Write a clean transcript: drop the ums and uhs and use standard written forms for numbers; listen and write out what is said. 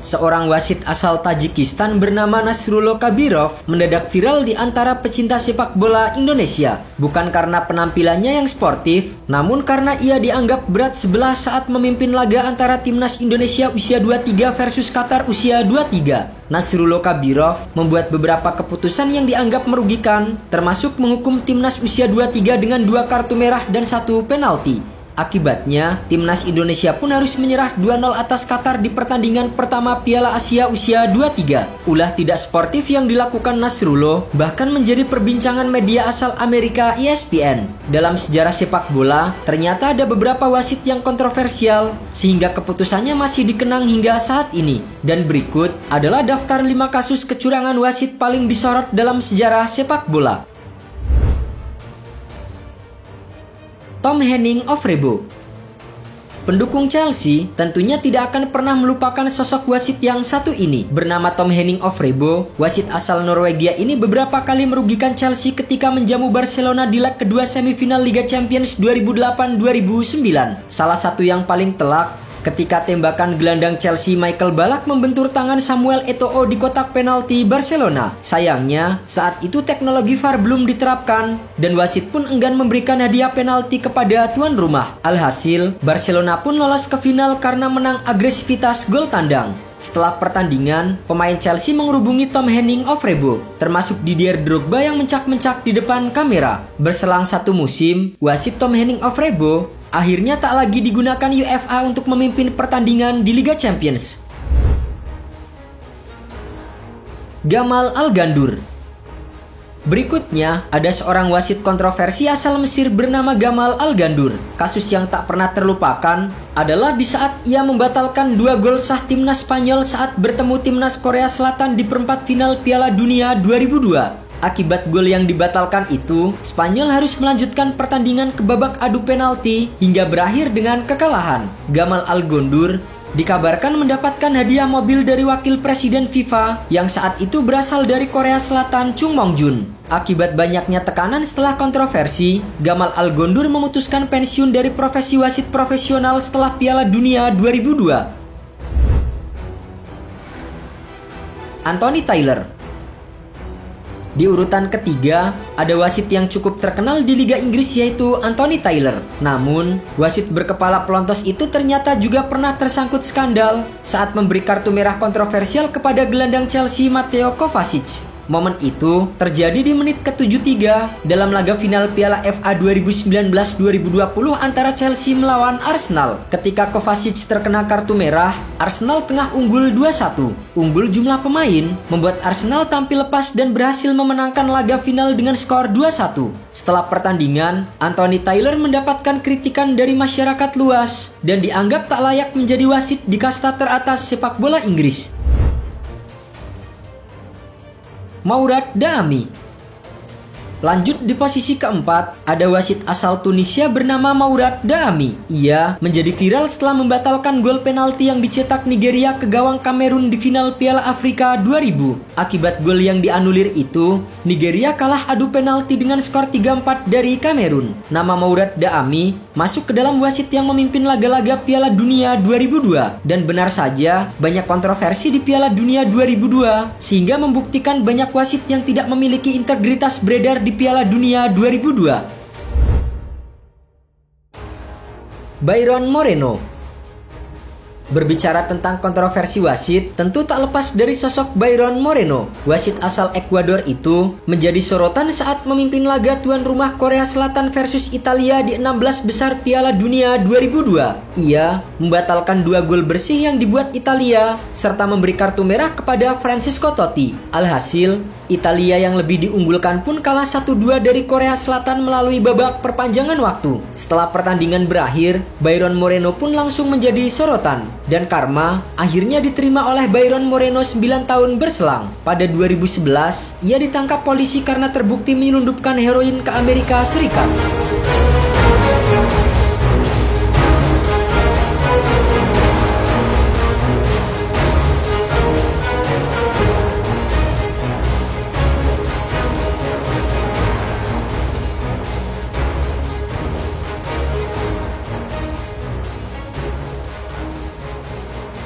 seorang wasit asal Tajikistan bernama Nasrullah Kabirov mendadak viral di antara pecinta sepak bola Indonesia. Bukan karena penampilannya yang sportif, namun karena ia dianggap berat sebelah saat memimpin laga antara timnas Indonesia usia 23 versus Qatar usia 23. Nasrullah Kabirov membuat beberapa keputusan yang dianggap merugikan, termasuk menghukum timnas usia 23 dengan 2 kartu merah dan 1 penalti. Akibatnya, timnas Indonesia pun harus menyerah 2-0 atas Qatar di pertandingan pertama Piala Asia usia 23. Ulah tidak sportif yang dilakukan Nasrullah bahkan menjadi perbincangan media asal Amerika ESPN. Dalam sejarah sepak bola, ternyata ada beberapa wasit yang kontroversial sehingga keputusannya masih dikenang hingga saat ini. Dan berikut adalah daftar 5 kasus kecurangan wasit paling disorot dalam sejarah sepak bola. Tom Henning Ofrebo. Pendukung Chelsea tentunya tidak akan pernah melupakan sosok wasit yang satu ini. Bernama Tom Henning Ofrebo, wasit asal Norwegia ini beberapa kali merugikan Chelsea ketika menjamu Barcelona di leg kedua semifinal Liga Champions 2008-2009. Salah satu yang paling telak ketika tembakan gelandang Chelsea Michael Ballack membentur tangan Samuel Eto'o di kotak penalti Barcelona. Sayangnya, saat itu teknologi VAR belum diterapkan dan wasit pun enggan memberikan hadiah penalti kepada tuan rumah. Alhasil, Barcelona pun lolos ke final karena menang agresivitas gol tandang. Setelah pertandingan, pemain Chelsea menghubungi Tom Henning Ofrebo, termasuk Didier Drogba yang mencak-mencak di depan kamera. Berselang 1 musim, wasit Tom Henning Ofrebo akhirnya tak lagi digunakan UEFA untuk memimpin pertandingan di Liga Champions. Gamal Al-Gandour. Berikutnya, ada seorang wasit kontroversi asal Mesir bernama Gamal Al-Gandour. Kasus yang tak pernah terlupakan adalah di saat ia membatalkan 2 gol sah timnas Spanyol saat bertemu timnas Korea Selatan di perempat final Piala Dunia 2002. Akibat gol yang dibatalkan itu, Spanyol harus melanjutkan pertandingan ke babak adu penalti hingga berakhir dengan kekalahan. Gamal Al-Gandour dikabarkan mendapatkan hadiah mobil dari wakil presiden FIFA yang saat itu berasal dari Korea Selatan, Chung Mong-jun. Akibat banyaknya tekanan setelah kontroversi, Gamal Al-Gandour memutuskan pensiun dari profesi wasit profesional setelah Piala Dunia 2002. Anthony Taylor. Di urutan ketiga, ada wasit yang cukup terkenal di Liga Inggris yaitu Anthony Taylor. Namun, wasit berkepala pelontos itu ternyata juga pernah tersangkut skandal saat memberi kartu merah kontroversial kepada gelandang Chelsea Mateo Kovacic. Momen itu terjadi di menit ke-73 dalam laga final Piala FA 2019-2020 antara Chelsea melawan Arsenal. Ketika Kovacic terkena kartu merah, Arsenal tengah unggul 2-1. Unggul jumlah pemain membuat Arsenal tampil lepas dan berhasil memenangkan laga final dengan skor 2-1. Setelah pertandingan, Anthony Taylor mendapatkan kritikan dari masyarakat luas dan dianggap tak layak menjadi wasit di kasta teratas sepak bola Inggris. Mourad Dahami. Lanjut di posisi keempat, ada wasit asal Tunisia bernama Mourad Dahami. Ia menjadi viral setelah membatalkan gol penalti yang dicetak Nigeria ke gawang Kamerun di final Piala Afrika 2000. Akibat gol yang dianulir itu, Nigeria kalah adu penalti dengan skor 3-4 dari Kamerun. Nama Mourad Dahami masuk ke dalam wasit yang memimpin laga-laga Piala Dunia 2002. Dan benar saja, banyak kontroversi di Piala Dunia 2002, sehingga membuktikan banyak wasit yang tidak memiliki integritas beredar di Piala Dunia 2002. Byron Moreno. Berbicara tentang kontroversi wasit, tentu tak lepas dari sosok Byron Moreno. Wasit asal Ekuador itu menjadi sorotan saat memimpin laga tuan rumah Korea Selatan versus Italia di 16 besar Piala Dunia 2002. Ia membatalkan 2 gol bersih yang dibuat Italia serta memberi kartu merah kepada Francisco Totti. Alhasil, Italia yang lebih diunggulkan pun kalah 1-2 dari Korea Selatan melalui babak perpanjangan waktu. Setelah pertandingan berakhir, Byron Moreno pun langsung menjadi sorotan. Dan karma akhirnya diterima oleh Byron Moreno 9 tahun berselang. Pada 2011, ia ditangkap polisi karena terbukti menyelundupkan heroin ke Amerika Serikat.